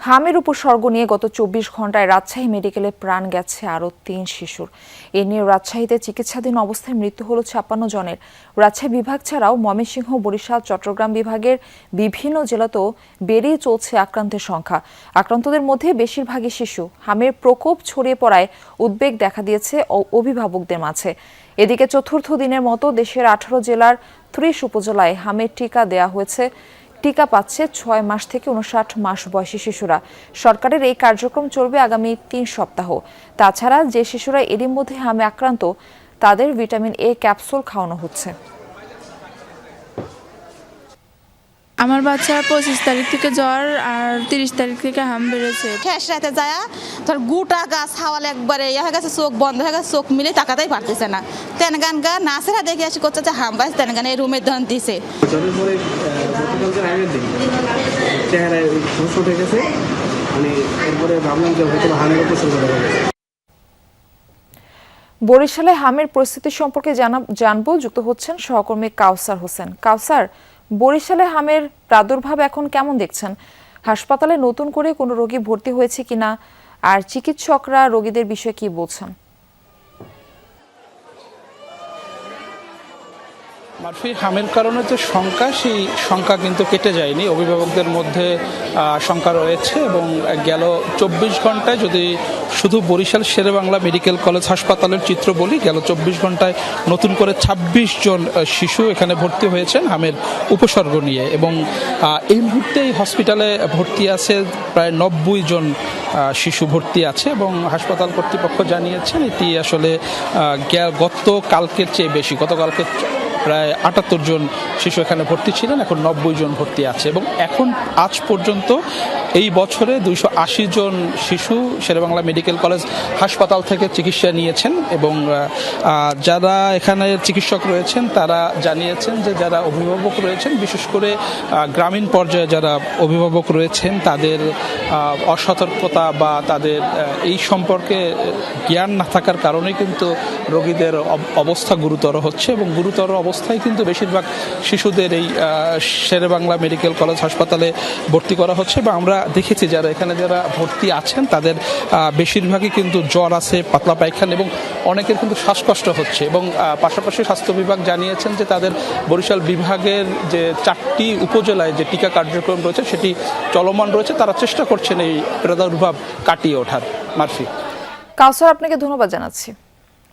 হামের উপসর্গ নিয়ে গত ২৪ ঘন্টায় রাজশাহী মেডিকেলে প্রাণ গেছে আরও ৩ শিশুর। এ নিয়ে রাজশাহীতে চিকিৎসাধীন অবস্থায় মৃত্যু হলো ৫৬ জনের। রাজশাহী বিভাগ ছাড়াও ময়মনসিংহ, বরিশাল, চট্টগ্রাম বিভাগের বিভিন্ন জেলাতেও বেড়েই চলছে আক্রান্তের সংখ্যা। আক্রান্তদের মধ্যে বেশিরভাগই শিশু। হামের প্রকোপ ছড়িয়ে পড়ায় উদ্বেগ দেখা দিয়েছে অভিভাবকদের মাঝে। এদিকে চতুর্থ দিনের মতো দেশের ১৮ জেলার ৩০ উপজেলায় হামের টিকা দেয়া হয়েছে। টিকা পাচ্ছে ৬ মাস থেকে ৫৯ মাস বয়সী শিশুরা। সরকারের এই কার্যক্রম চলবে আগামী ৩ সপ্তাহ। তাছাড়া যে শিশুরা এরই মধ্যে হামে আক্রান্ত তাদের ভিটামিন এ ক্যাপসুল খাওয়ানো হচ্ছে। আমার বাচ্চার ২৫ তারিখ থেকে জ্বর আর ৩০ তারিখ থেকে হাম বেড়েছে। শেষ রাতে যায় তোর গোটা গাছ হাওয়ালে একবারে ইয়ে হয়ে গেছে, চোখ বন্ধ হয়ে গেছে, চোখ মিলে তাকাতেই পারতেছে না। তেনগান গা নাচেরা দেখে আসি করছে যে হাম বাস তেনগান এই রুমের ধন দিছে। বরিশালে হামের পরিস্থিতি সম্পর্কে জানবো। যুক্ত হচ্ছেন সহকর্মী কাউসার হোসেন। কাউসার, বরিশালে হামের প্রাদুর্ভাব এখন কেমন দেখছেন? হাসপাতালে নতুন করে কোনো রোগী ভর্তি হয়েছে কিনা, আর চিকিৎসকরা রোগীদের বিষয়ে কি বলছেন? মারফি, হামের কারণে যে শঙ্কা, সেই শঙ্কা কিন্তু কেটে যায়নি। অভিভাবকদের মধ্যে শঙ্কা রয়েছে এবং গেল ২৪ ঘন্টায় যদি শুধু বরিশাল শেরেবাংলা মেডিকেল কলেজ হাসপাতালের চিত্র বলি, গেল ২৪ ঘন্টায় নতুন করে ২৬ জন শিশু এখানে ভর্তি হয়েছেন হামের উপসর্গ নিয়ে। এবং এই মুহূর্তে এই হসপিটালে ভর্তি আছে প্রায় ৯০ জন শিশু ভর্তি আছে এবং হাসপাতাল কর্তৃপক্ষ জানিয়েছেন এটি আসলে গতকালকের চেয়ে বেশি। গতকালকে প্রায় ৭৮ জন শিশু এখানে ভর্তি ছিলেন, এখন ৯০ জন ভর্তি আছে। এবং এখন আজ পর্যন্ত এই বছরে ২৮০ জন শিশু শেরেবাংলা মেডিকেল কলেজ হাসপাতাল থেকে চিকিৎসা নিয়েছেন। এবং যারা এখানে চিকিৎসক রয়েছেন তারা জানিয়েছেন যে যারা অভিভাবক রয়েছেন, বিশেষ করে গ্রামীণ পর্যায়ে যারা অভিভাবক রয়েছেন, তাদের অসতর্কতা বা তাদের এই সম্পর্কে জ্ঞান না থাকার কারণেই কিন্তু রোগীদের অবস্থা গুরুতর হচ্ছে। এবং গুরুতর অবস্থায় কিন্তু বেশিরভাগ শিশুদের এই শেরেবাংলা মেডিকেল কলেজ হাসপাতালে ভর্তি করা হচ্ছে। বা আমরা দেখেছি যারা ভর্তি আছেন তাদের বেশিরভাগই কিন্তু জ্বর আছে, পাতলা পায়খানা এবং অনেকের কিন্তু শ্বাসকষ্ট হচ্ছে। এবং পাশাপাশি স্বাস্থ্য বিভাগ জানিয়েছেন যে তাদের বরিশাল বিভাগের যে ৪টি উপজেলায় যে টিকা কার্যক্রম রয়েছে সেটি চলমান রয়েছে। তারা চেষ্টা করছেন এই প্রাদুর্ভাব কাটিয়ে ওঠার। মারফি। কাউসার, আপনাকে ধন্যবাদ জানাচ্ছি।